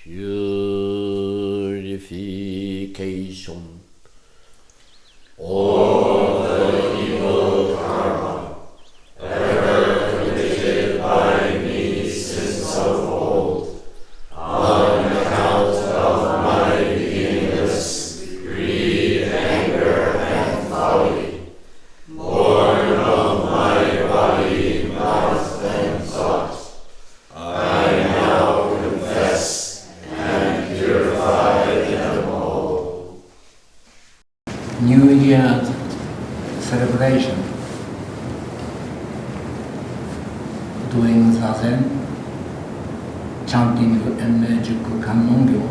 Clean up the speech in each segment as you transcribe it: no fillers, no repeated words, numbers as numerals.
purification. All the evil karma ever committed by me since of old, on account of my beginningless greed, anger, and folly, born of my body, mouth, and thought, I now confess and purify them all. New Year's celebration, doing Zazen, chanting Emme Juku Kannongyo,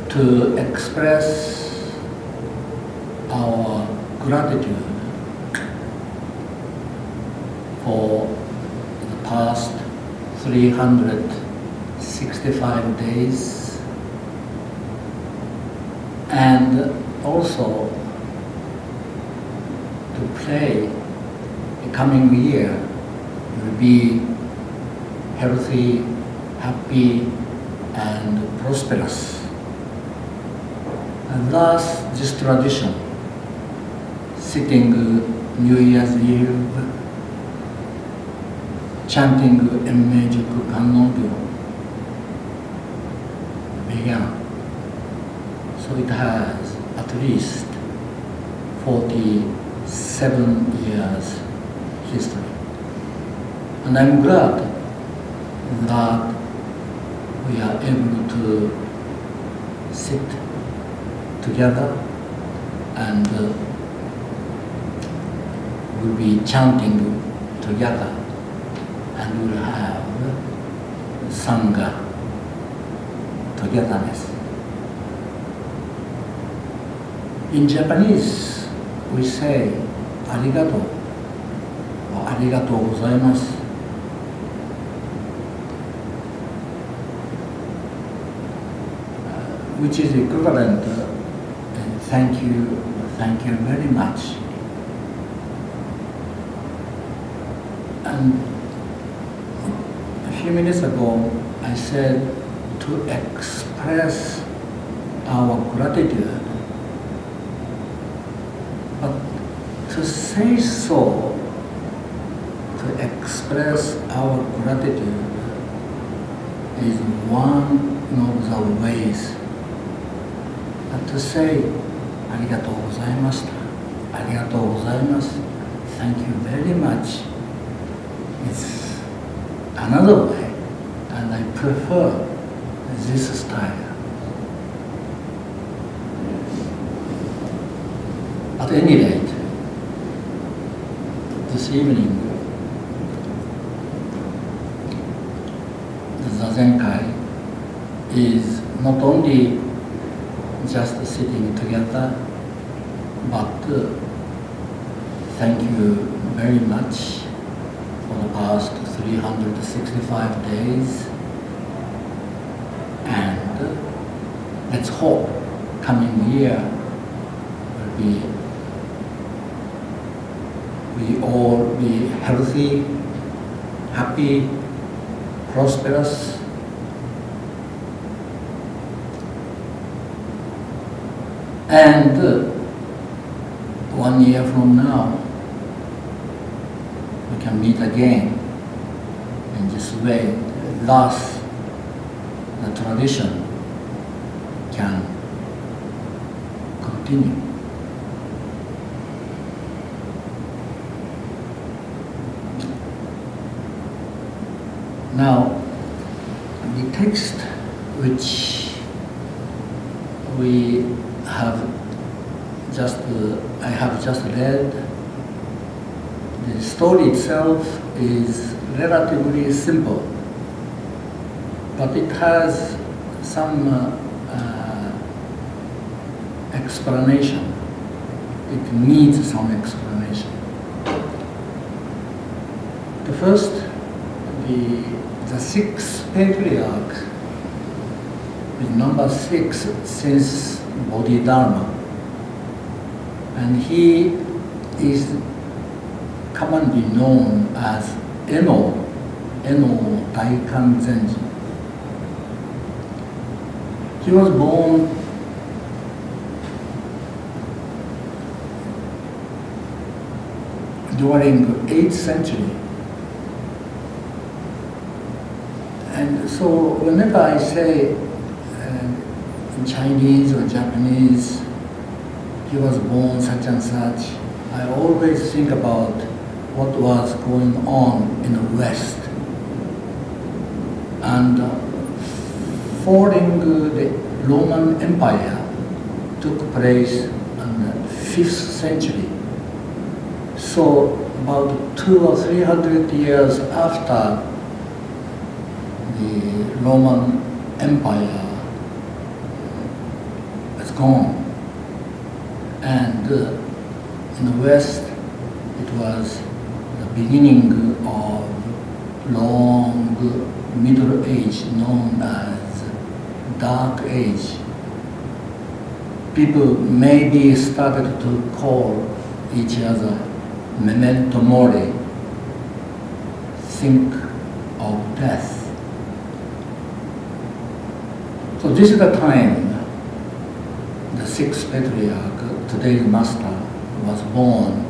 to express our gratitude for the past 365 days, and also to pray the coming year will be healthy, happy, and prosperous. And thus this tradition, sitting New Year's Eve, chanting Emme Juku Kannongyo began. So it has at least 47 years history. And I'm glad that we are able to sit together and we'll be chanting together, and we'll have Sangha, togetherness. In Japanese, we say arigato or arigatou gozaimasu. Which is equivalent thank you very much. And a few minutes ago, I said to express our gratitude. But to say so, to express our gratitude, is one of the ways. But to say, arigatou gozaimashita, arigatou gozaimasu, thank you very much, is another way, and I prefer this style. At any rate, this evening, the Zazen-Kai is not only just sitting together, but thank you very much for the past 365 days, and let's hope coming year will be we all be healthy, happy, prosperous. And 1 year from now, we can meet again in this way. Thus, the tradition can continue. Now, the text which we have I have just read, the story itself is relatively simple, but it has some explanation. It needs some explanation. The first, the sixth patriarch is number 6 since Bodhidharma, and he is commonly known as Eno Daikan Zenji. He was born during the 8th century. And so whenever I say in Chinese or Japanese, he was born such and such, I always think about what was going on in the West. And falling the Roman Empire took place in the 5th century. So about 200 or 300 years after the Roman Empire is gone. And in the West, it was the beginning of long Middle Age known as Dark Age. People maybe started to call each other memento mori, think of death. So this is the time the sixth patriarch, today's master, was born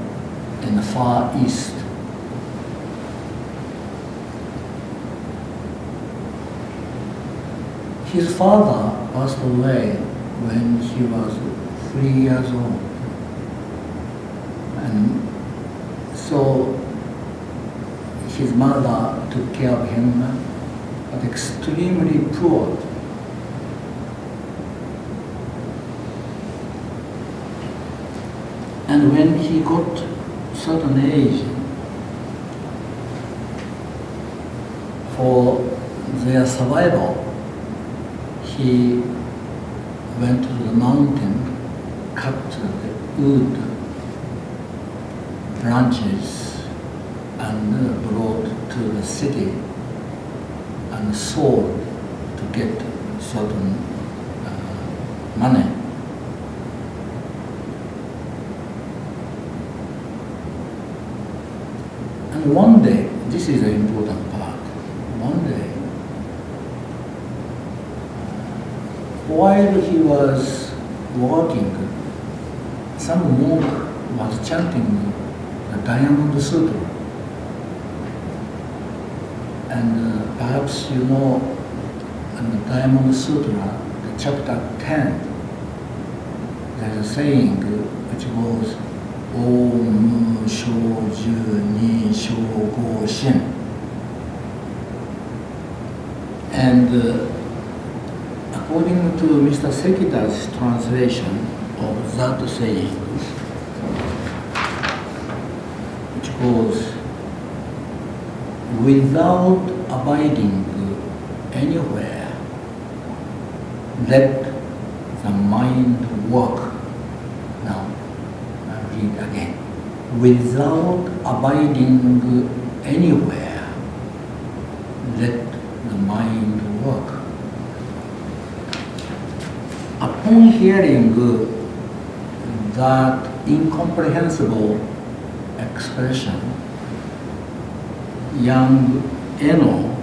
in the Far East. His father passed away when he was 3 years old. And so his mother took care of him, but extremely poor. And when he got certain age, for their survival, he went to the mountain, cut the wood branches, and brought to the city and sold to get certain money. And one day, this is the important part, one day, while he was walking, some monk was chanting the Diamond Sutra. And perhaps you know, in the Diamond Sutra, the chapter 10, there's a saying which goes, Om Shou Ju Ni Shou Go Shin. And according to Mr. Sekida's translation of that saying, which goes, without abiding anywhere, let the mind work. Now, I read again. Without abiding anywhere, let the mind work. Upon hearing that incomprehensible expression, young Eno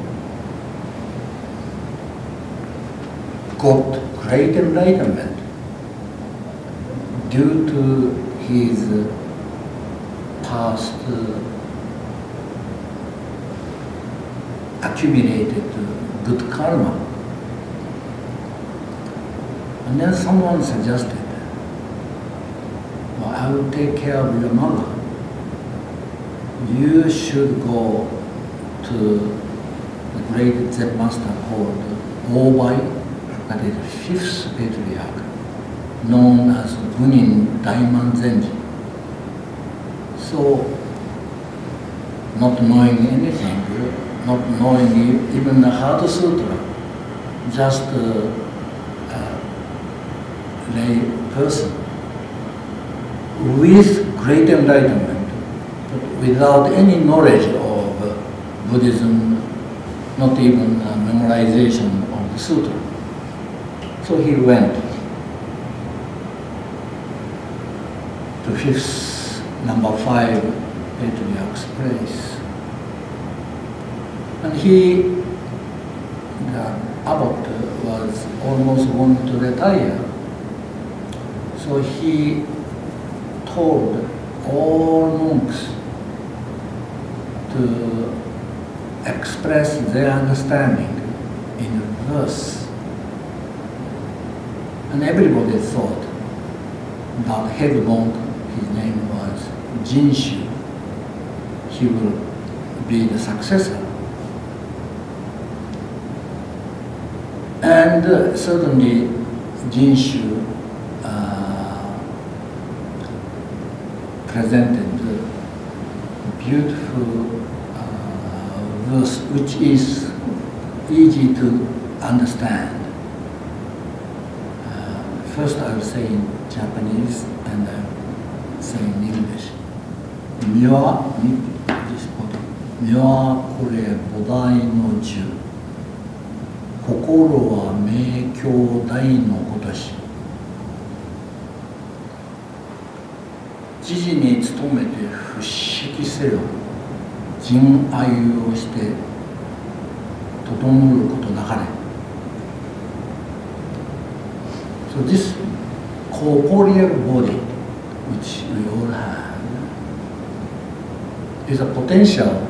got great enlightenment due to his past accumulated good karma. And then someone suggested, well, I will take care of your mother. You should go to the great Zen master called Obai, that is the 5th patriarch, known as Gunin Daiman Zenji. So, not knowing anything, not knowing even the Heart Sutra, just a lay person, with great enlightenment, but without any knowledge of Buddhism, not even memorization of the sutra. So he went to 5th, number 5 patriarch's place. And the abbot was almost wanted to retire. So he told all monks to express their understanding in verse. And everybody thought that head monk, his name was Jinshu, he will be the successor. And certainly Jinshu presented a beautiful verse which is easy to understand. First I will say in Japanese and I will say in English. 身はこれ菩提の樹、心は明鏡台のごとし。知事に努めて不思議せよ、仁愛をして整うことなかれ。So this corporeal body which we all have is a potential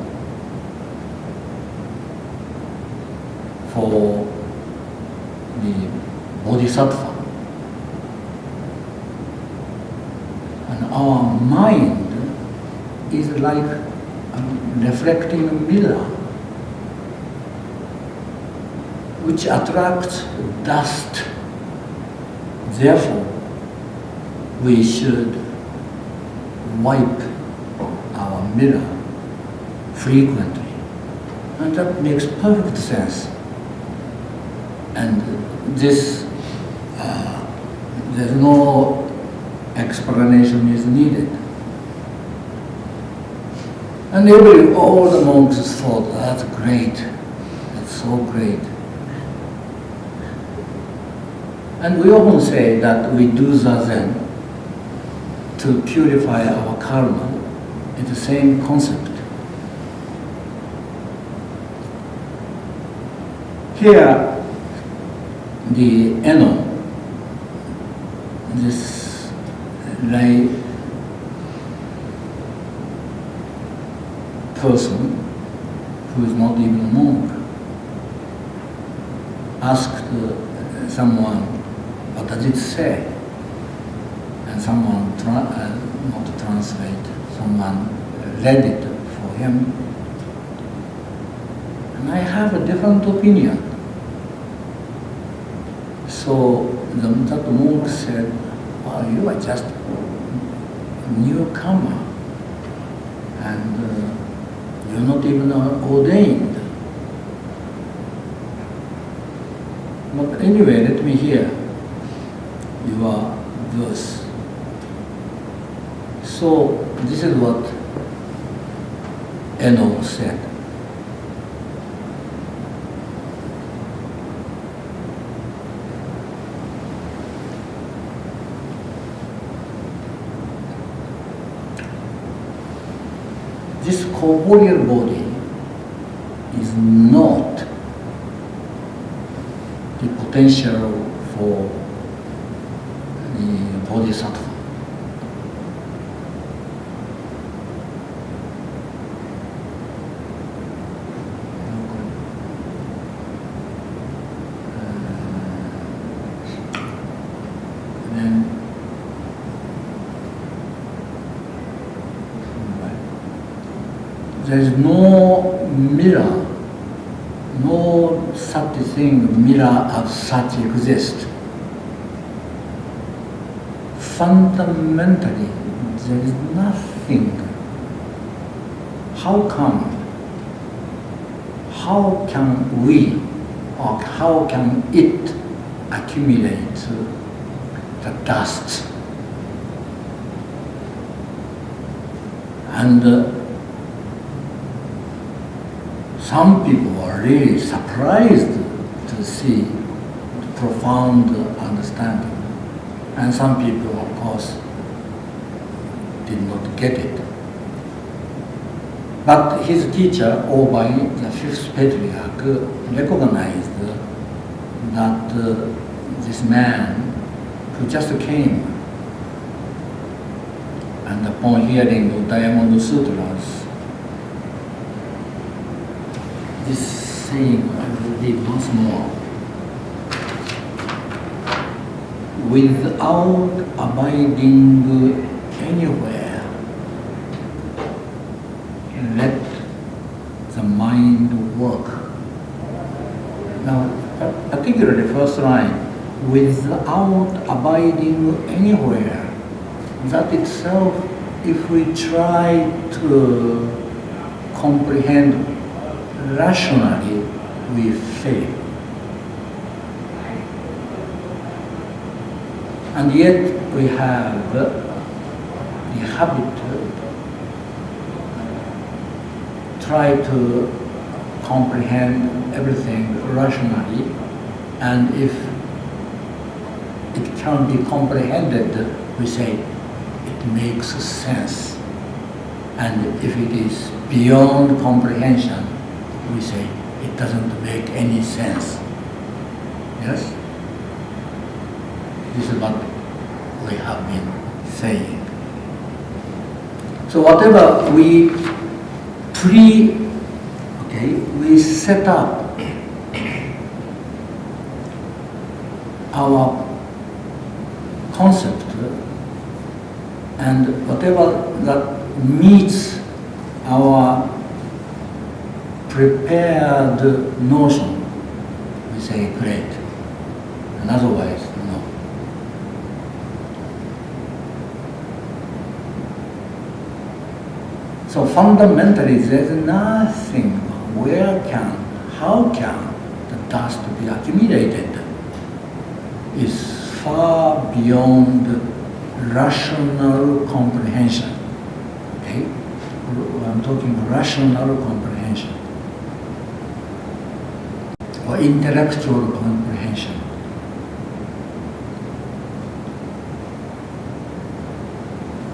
for the bodhisattva. And our mind is like a reflecting mirror which attracts dust. Therefore, we should wipe our mirror frequently. And that makes perfect sense. And this, there's no explanation is needed. And all the monks thought, that's great, that's so great. And we often say that we do Zazen to purify our karma. It's the same concept. Here, the Eno, this lay person who is not even a monk, asked someone, what does it say? And someone, not to translate, someone read it for him. And I have a different opinion. So that monk said, oh, you are just a newcomer and you're not even ordained. But anyway, let me hear your verse. So this is what Eno said. This corporeal body is not the potential for the bodhisattva. There is no mirror, no such thing, mirror as such exists. Fundamentally, there is nothing. How can we, or how can it accumulate the dust? And some people are really surprised to see the profound understanding. And some people, of course, did not get it. But his teacher, Obai, the fifth patriarch, recognized that this man who just came, and upon hearing the Diamond Sutras, this saying I will read once more. Without abiding anywhere, let the mind work. Now, particularly first line, without abiding anywhere, that itself, if we try to comprehend rationally, we fail. And yet we have the habit to try to comprehend everything rationally, and if it can be comprehended, we say it makes sense. And if it is beyond comprehension, we say it doesn't make any sense. Yes? This is what we have been saying. So whatever we we set up our concept, and whatever that meets our prepared notion, we say great, and otherwise no. So fundamentally there is nothing how can the dust be accumulated is far beyond rational comprehension. Okay? I'm talking rational comprehension or intellectual comprehension.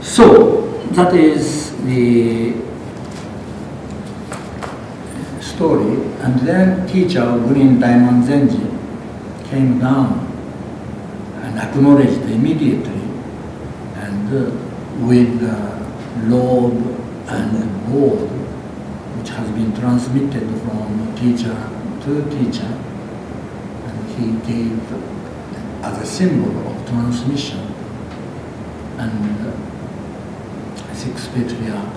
So that is the story, and then teacher Green Diamond Zenji came down and acknowledged immediately, and with the lobe and board, which has been transmitted from teacher to teacher, and he gave as a symbol of transmission, and sixth patriarch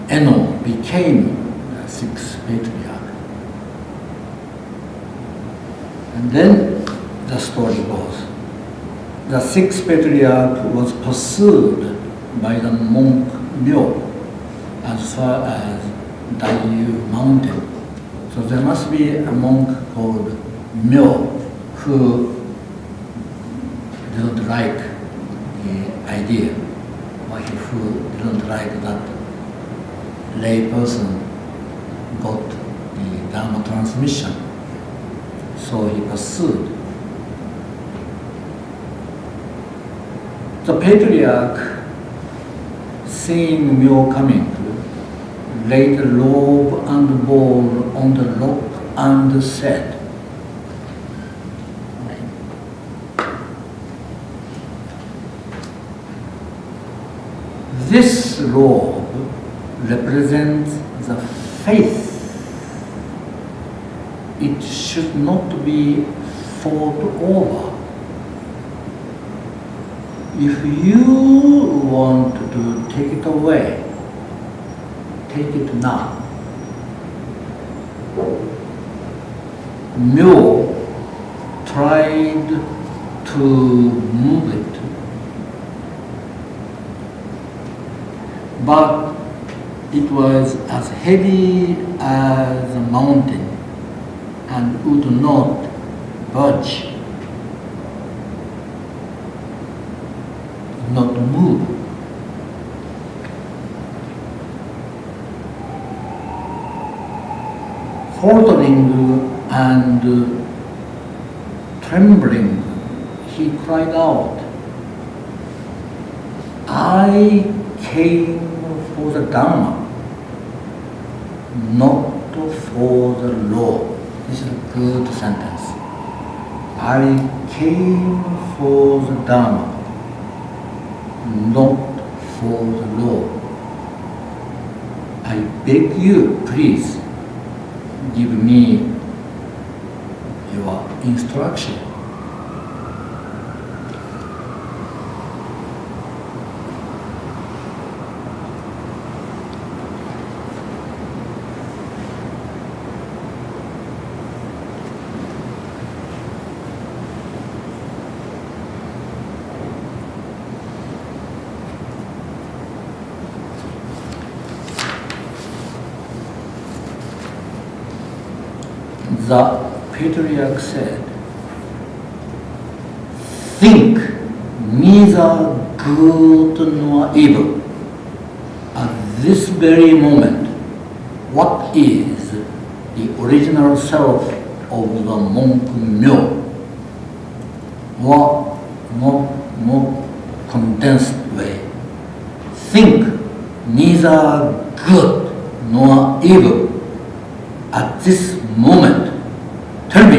Eno became the sixth patriarch. And then the story goes. The sixth patriarch was pursued by the monk Myo as far as Daiyu mountain. So there must be a monk called Myo who didn't like the idea, or who didn't like that lay person got the Dharma transmission. So he pursued. The patriarch, seeing Myo coming, laid the lobe and ball on the rock and said, "This robe represents the faith. It should not be fought over. If you want to take it away, take it now." Myo tried to move it, but it was as heavy as a mountain and would not budge, not move. Faltering and trembling, he cried out, "I came for the Dharma, not for the law." This is a good sentence. I came for the Dharma, not for the law. I beg you, please, give me your instruction. The patriarch said, think neither good nor evil. At this very moment, what is the original self of the monk Myo? Or more condensed way, think neither good nor evil. At this moment, tell me,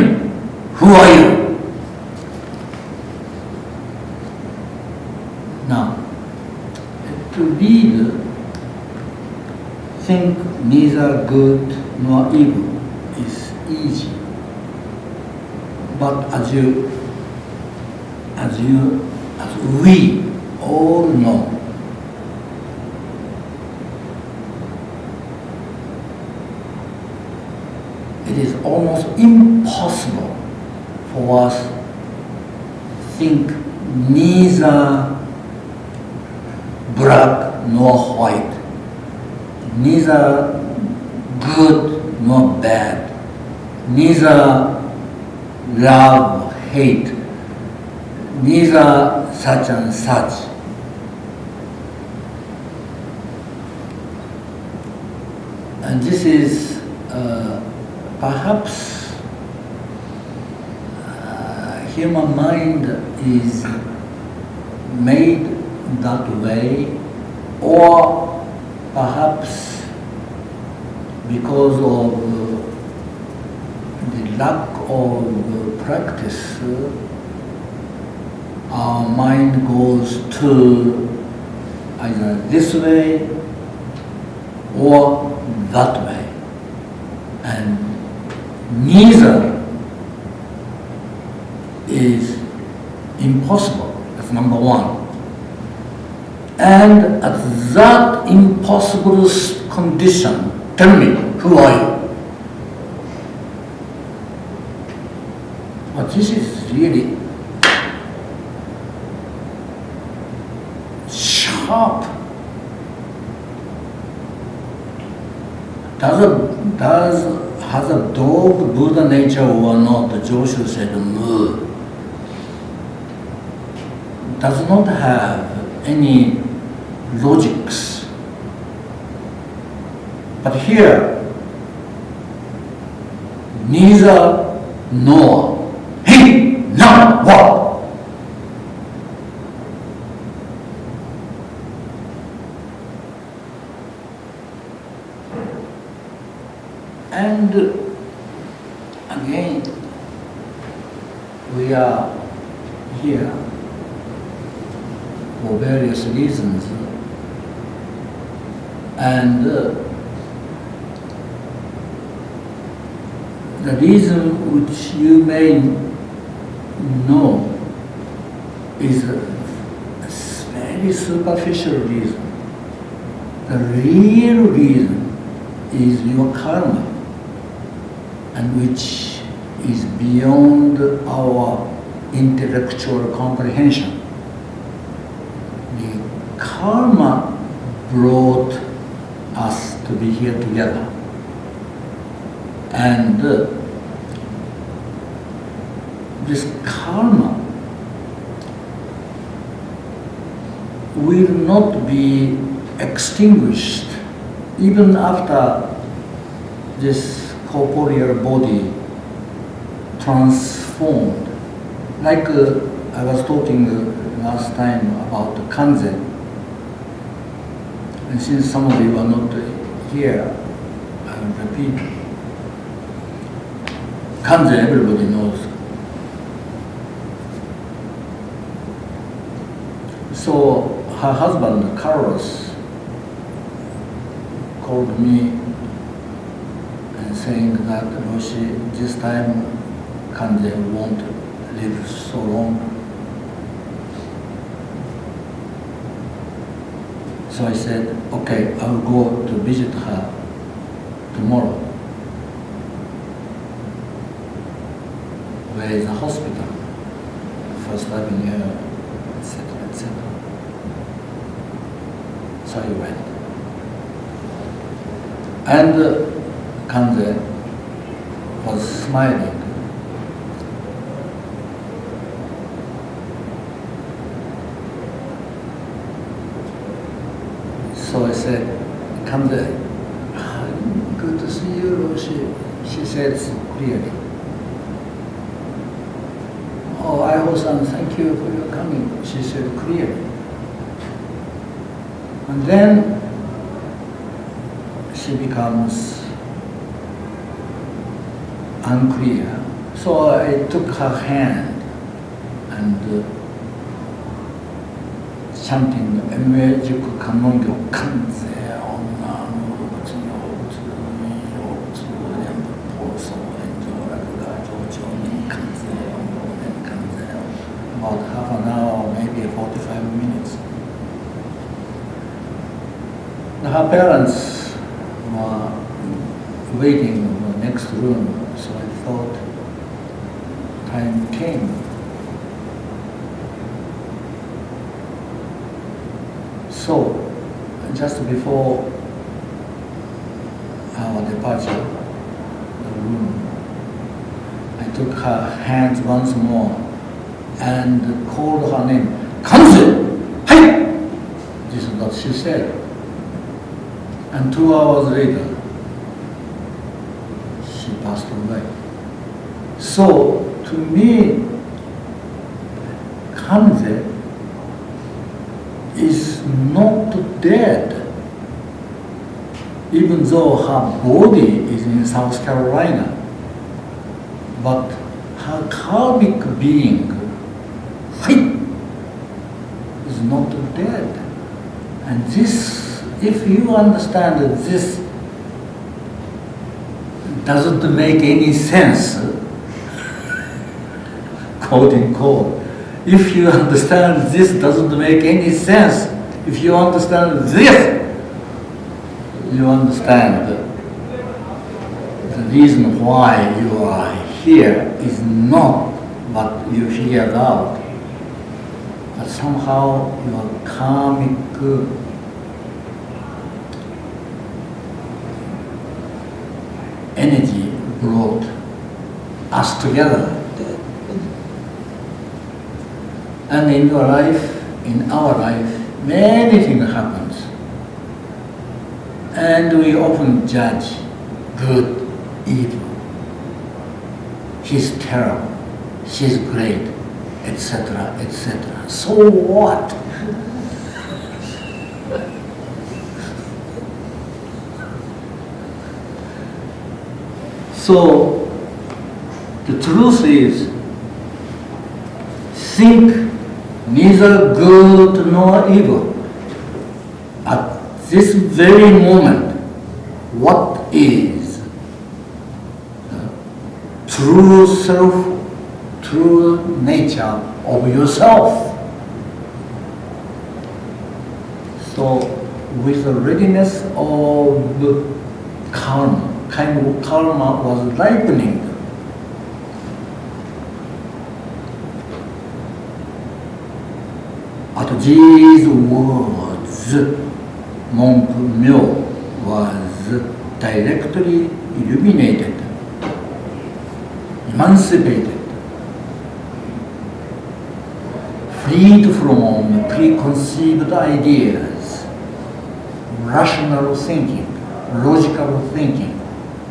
who are you? Now, to read, think neither good nor evil is easy. But as we all know, it is almost impossible for us to think neither black nor white, neither good nor bad, neither love, hate, neither such and such. And this is perhaps human mind is made that way, or perhaps because of the lack of practice, our mind goes to either this way or that way, and neither is impossible. That's number one. And at that impossible condition, tell me, who are you? But this is really sharp. Has a dog Buddha nature or not? Joshu said, moo. Does not have any logics. But here, neither nor. Hey, now what? And again, we are here for various reasons, and the reason which you may know is a very superficial reason. The real reason is your karma, and which is beyond our intellectual comprehension. The karma brought us to be here together. And this karma will not be extinguished even after this corporeal body transformed. Like I was talking last time about kanzen, and since some of you are not here, I will repeat. Kanze, everybody knows. So her husband, Carlos, called me and saying that Roshi, this time Kanze won't live so long. So I said, okay, I'll go to visit her tomorrow. Where is the hospital? First Avenue, etc., etc. So I went. And Kanze was smiling. So I said, Kanze, good to see you, Roshi. She said clearly, oh, Aiho-san, thank you for your coming. She said clearly. And then she becomes unclear. So I took her hand and chanting Emue Jiku Kanongyo Kanze Onna Muruchi Youtsu Youtsu and Poso and Jorakuga Jojo Ni Kanze and Kanze. About half an hour, maybe 45 minutes. Her parents were waiting in the next room, so I thought time came. So, just before our departure, the room, I took her hands once more and called her name, Kanze! Hey! This is what she said. And 2 hours later, she passed away. So, to me, Kanze is not dead, even though her body is in South Carolina, but her karmic being, is not dead. And this, if you understand that this doesn't make any sense, quote unquote, if you understand this doesn't make any sense, if you understand this, you understand the reason why you are here is not what you figured out, but somehow your karmic energy brought us together. And in your life, in our life, many things happens. And we often judge good, evil. He's terrible, she's great, etc., etc. So what? So the truth is, think neither good nor evil. At this very moment, what is the true self, true nature of yourself? So, with the readiness of karma, kind of karma was ripening. At these words, Monk Myo was directly illuminated, emancipated, freed from preconceived ideas, rational thinking, logical thinking.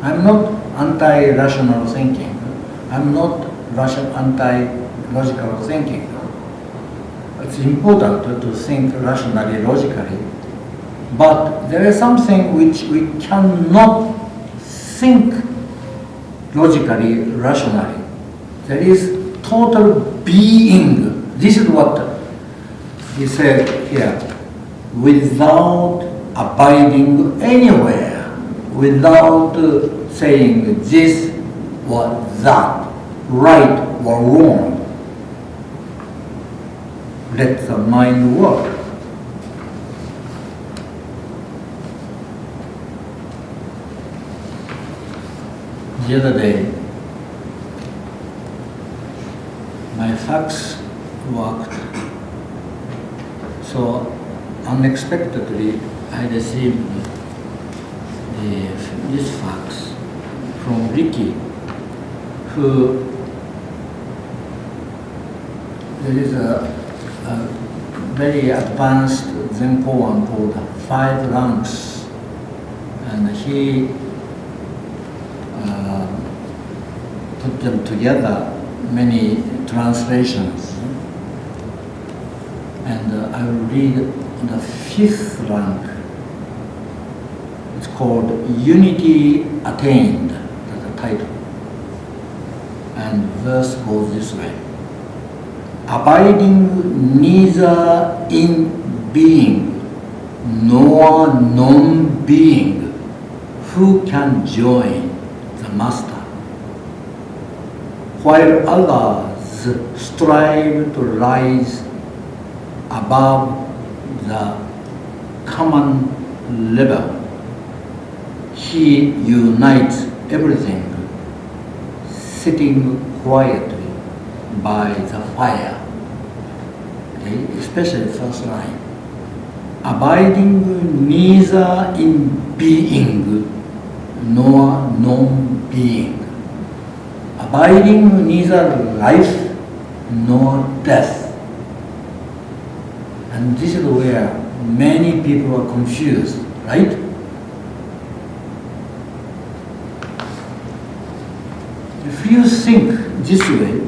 I'm not anti-rational thinking. I'm not anti-logical thinking. It's important to think rationally, logically, but there is something which we cannot think logically, rationally. There is total being. This is what he said here. Without abiding anywhere, without saying this or that, right or wrong. Let the mind work. The other day, my fax worked, so unexpectedly I received this fax from Ricky, who there is a very advanced Zen koan called 5 Ranks, and he put them together, many translations, and I will read the 5th rank. It's called Unity Attained, that's the title, and verse goes this way. Abiding neither in being nor non-being, who can join the Master? While others strive to rise above the common level, he unites everything, sitting quietly by the fire. Okay? Especially first line. Abiding neither in being nor non-being. Abiding neither life nor death. And this is where many people are confused, right? If you think this way,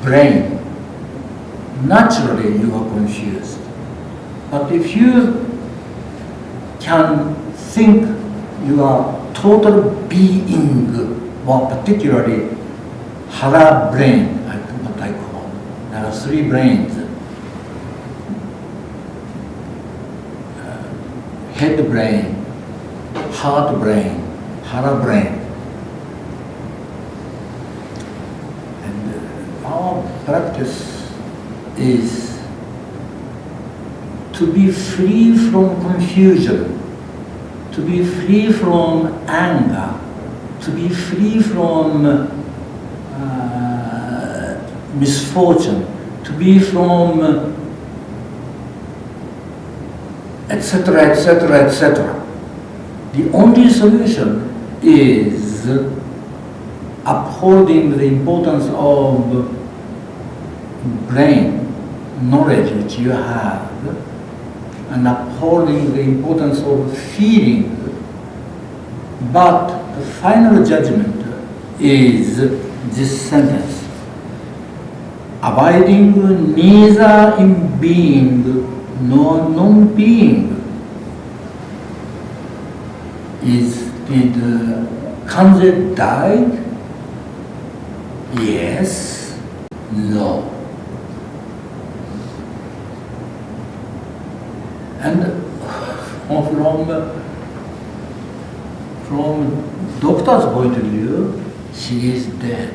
brain, naturally you are confused. But if you can think you are total being, or particularly hara brain, what I call. There are 3 brains. Head brain, heart brain, hara brain. And our practice is to be free from confusion, to be free from anger, to be free from misfortune, to be from etc., etc., etc. The only solution is upholding the importance of brain knowledge which you have, and upholding the importance of feeling. But the final judgment is this sentence. Abiding neither in being nor non-being. Did Kanze die? Yes, no. And from doctor's point of view, she is dead.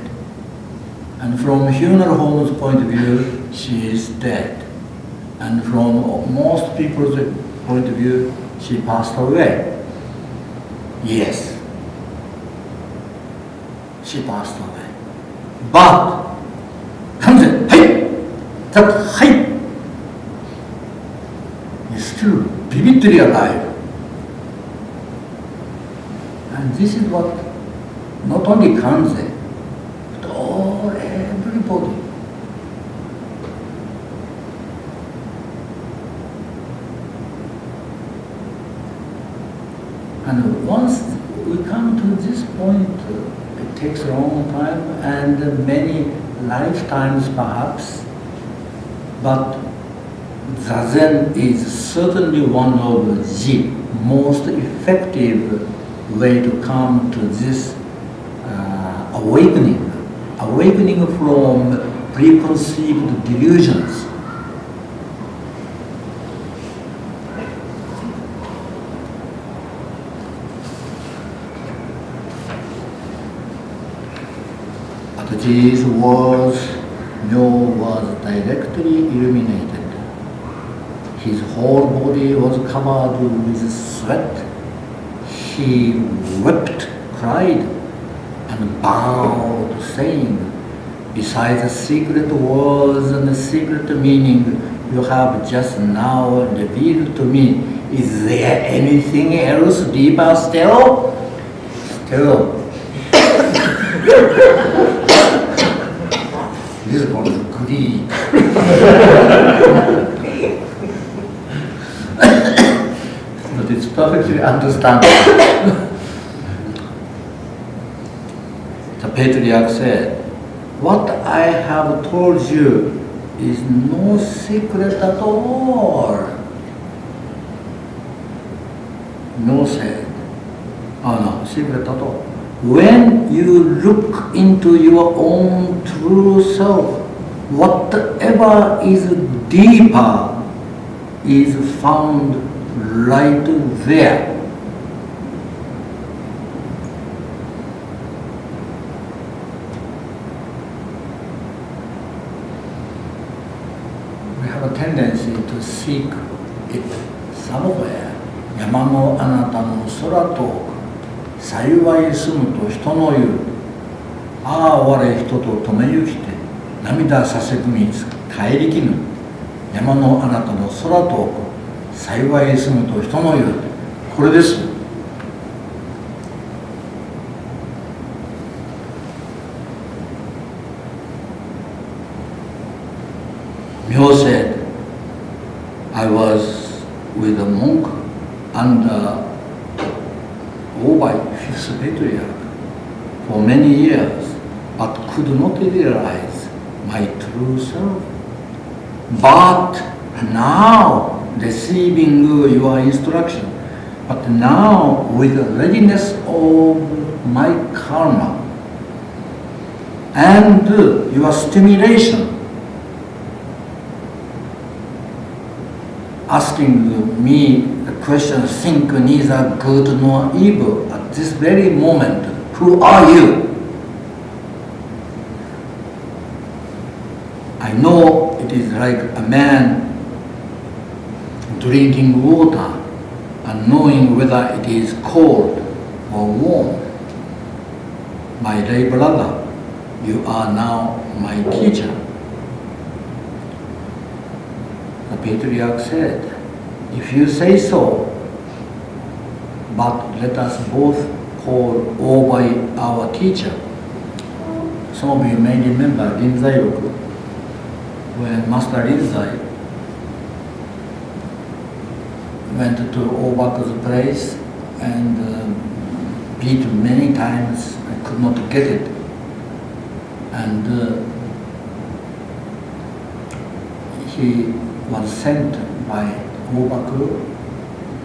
And from funeral home's point of view, she is dead. And from most people's point of view, she passed away. Yes, she passed away. But, Kanze, that height is still vividly alive. And this is what not only Kanze, but everybody. And once we come to this point, it takes a long time and many lifetimes perhaps, but Zazen is certainly one of the most effective way to come to this awakening from preconceived delusions. At these words, Myo was directly illuminated. His whole body was covered with sweat. He wept, cried, and bowed, saying, "Besides the secret words and the secret meaning you have just now revealed to me, is there anything else deeper still?" Still. This is called greed. But it's perfectly understandable. The patriarch said, "What I have told you is no secret at all." No said, no, secret at all. When you look into your own true self, whatever is deeper is found right there. We have a tendency to seek it somewhere. 山のあなたの空と幸い住むと人の言う。ああ我人と止めゆきて涙させくみ帰りきぬ。山のあなたの空と幸い住むと人の言う。これです。Myo said, I was with a monk under Obai, fifth patriarch, for many years, but could not realize my true self. But now, receiving your instruction, but now with the readiness of my karma and your stimulation, asking me the question, think neither good nor evil at this very moment, who are you? I know it is like a man drinking water and knowing whether it is cold or warm. My lay brother, you are now my teacher. The patriarch said, if you say so, but let us both call Obai our teacher. Some of you may remember Rinzai Roku, when Master Rinzai went to Obaku's place and beat many times and could not get it. And he was sent by Obaku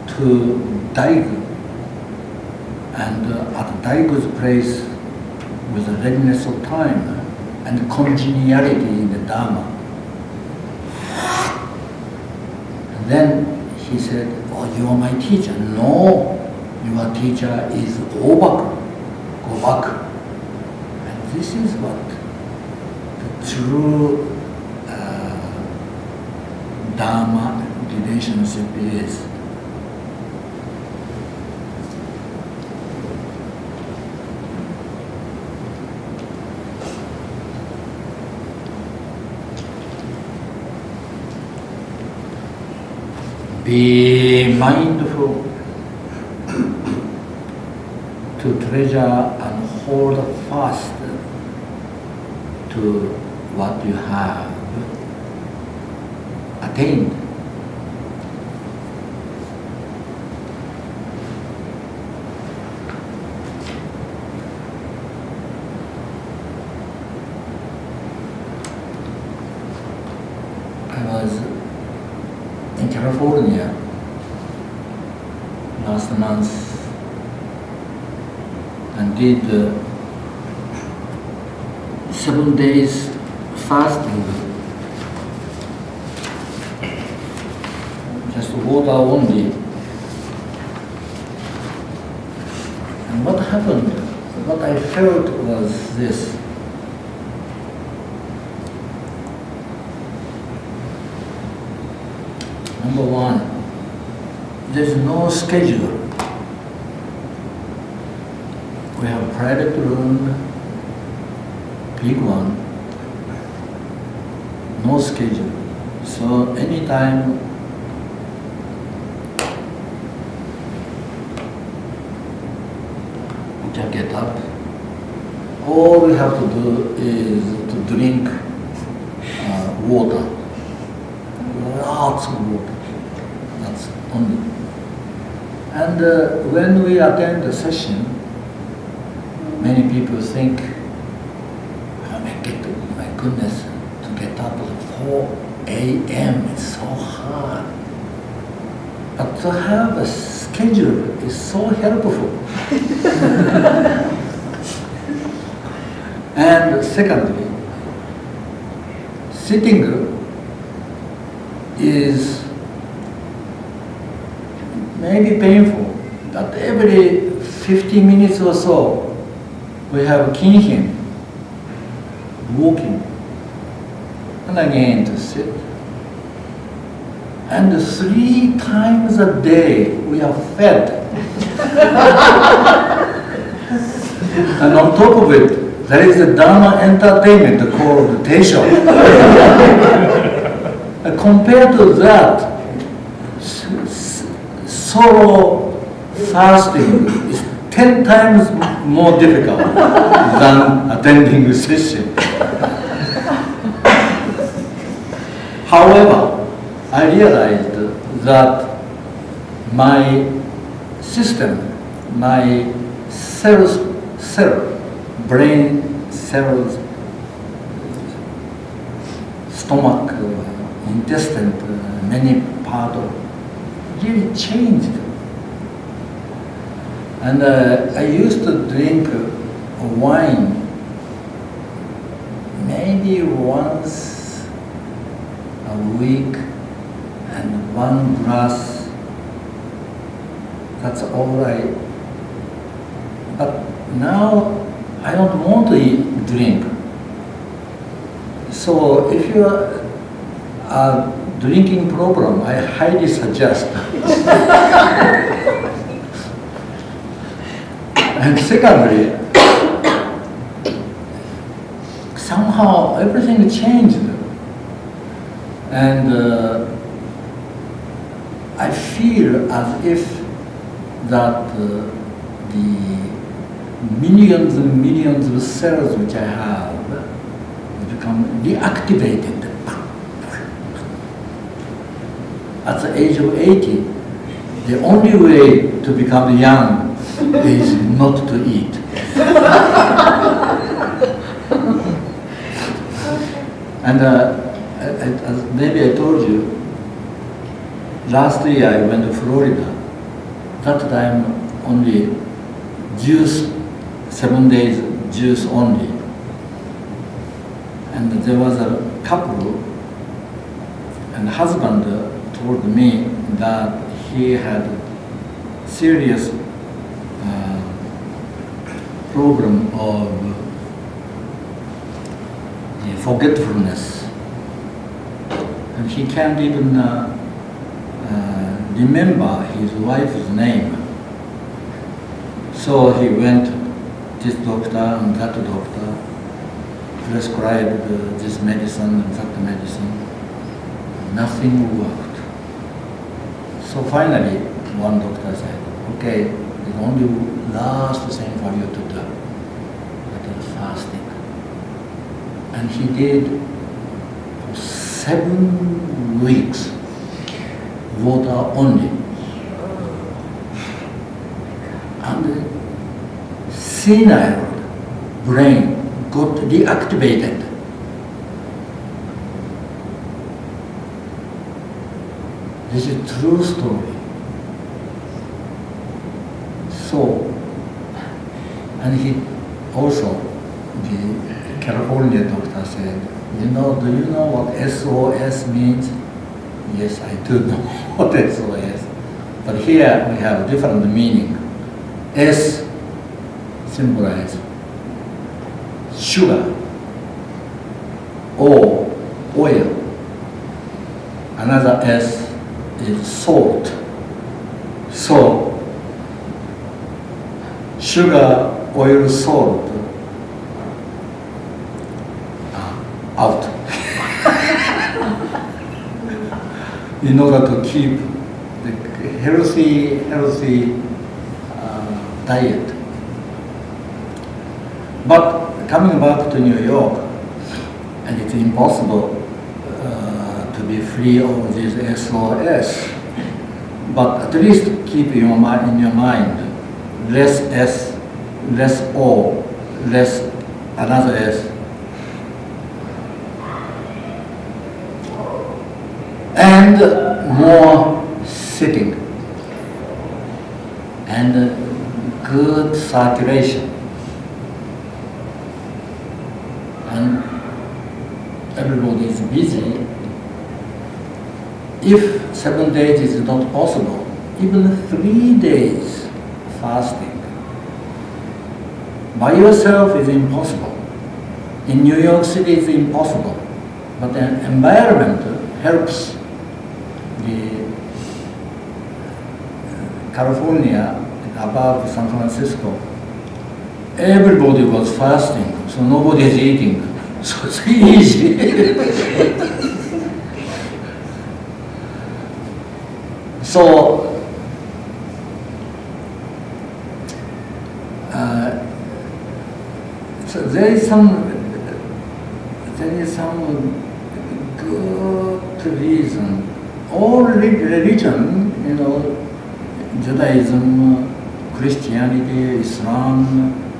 to Daigu. And at Daigu's place, with the readiness of time and congeniality in the Dharma. And then he said, oh, you are my teacher. No, your teacher is Obaku. Go back. And this is what the true Dharma relationship is. Be mindful to treasure and hold fast to what you have attained. I was in California last month and did 7 days fasting, just water only. And what happened, what I felt was this. Number one, there's no schedule. We have a private room, big one, no schedule. So anytime we can get up. All we have to do is to drink water, lots of water. That's only. And when we attend the session, many people think, oh my goodness, to get up at 4 a.m. it's so hard. But to have a schedule is so helpful. And secondly, sitting is maybe painful, but every 50 minutes or so, we have kinhin, walking, and again to sit. And 3 times a day we are fed. And on top of it, there is a Dharma entertainment called Teisho. Compared to that, solo fasting is 10 times more difficult than attending a session. However, I realized that my system, my brain cells, stomach, intestine, many parts really changed. And I used to drink wine maybe once a week and 1 glass. That's all right. But now I don't want to drink. So if you are a drinking problem, I highly suggest. And secondly, somehow everything changed. And I feel as if that the millions and millions of cells which I have become deactivated. At the age of 80, the only way to become young is not to eat. And as maybe I told you, last year I went to Florida. That time only juice, 7 days juice only. And there was a couple, and husband told me that he had serious problem of forgetfulness, and he can't even remember his wife's name. So he went this doctor and that doctor, prescribed this medicine and that medicine. Nothing worked. So finally, one doctor said, okay, the only last thing for you to do, that is fasting. And he did for 7 weeks, water only. And the senile brain got deactivated. This is a true story. So, and he also the California doctor said, do you know what SOS means? Yes, I do know what SOS. But here we have different meaning. S symbolizes sugar, O, oil. Another S is salt. So, sugar, oil, salt, out. In order to keep the healthy diet. But coming back to New York, and it's impossible to be free of this SOS. But at least keep in your mind, less S, less O, less another S. And more sitting. And good circulation. And everybody is busy. If 7 days is not possible, even 3 days fasting by yourself is impossible. In New York City it's impossible, but the environment helps. The California above San Francisco, everybody was fasting, so nobody is eating, so it's easy. So there is some good reason. All religion, Judaism, Christianity, Islam,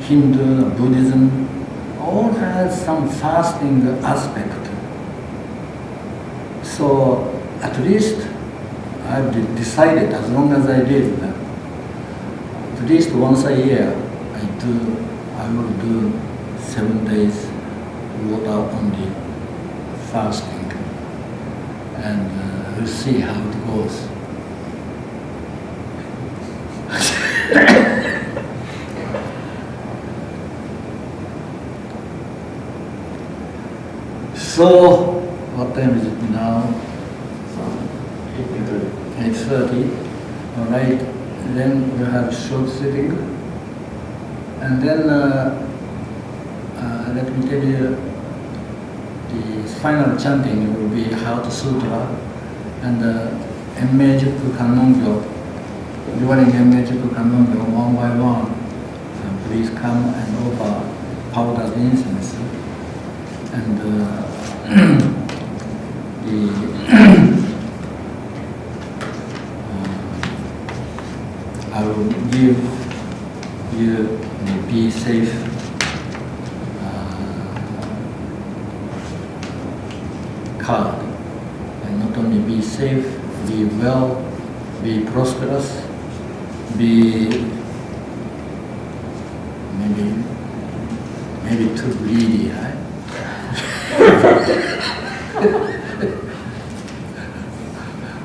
Hindu, Buddhism, all has some fasting aspect. So at least I've decided, as long as I did, at least once a year, I will do 7 days water only fasting, and we'll see how it goes. So, what time is it now? 8:30. All right. Then we have short sitting, and then let me tell you, the final chanting will be Heart Sutra, and Emmejuku Kannongyo. During Emmejuku Kannongyo, one by one, please come and offer powdered incense, and I will give you the Be Safe card, and not only be safe, be well, be prosperous, be maybe too greedy, right?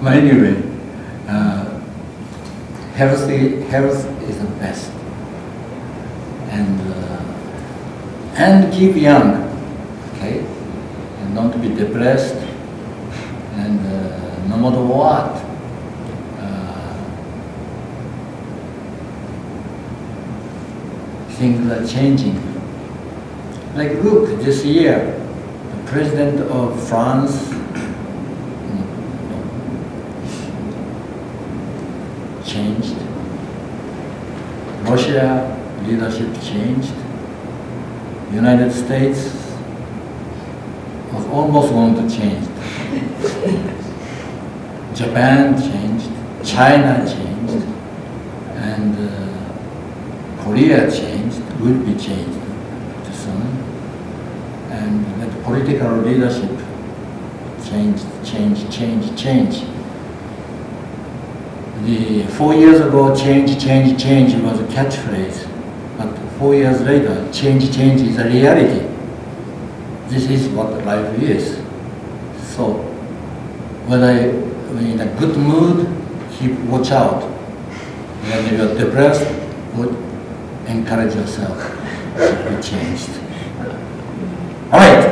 But anyway, health is the best, and keep young, okay, and not be depressed, and no matter what, things are changing. Like look, this year, the president of France changed. Russia leadership changed. United States was almost going to change. Japan changed. China changed. And Korea changed, will be changed soon. And that political leadership changed. The 4 years ago, change was a catchphrase. But 4 years later, change is a reality. This is what life is. So, whether you're in a good mood, watch out. When you're depressed, encourage yourself to be changed. All right.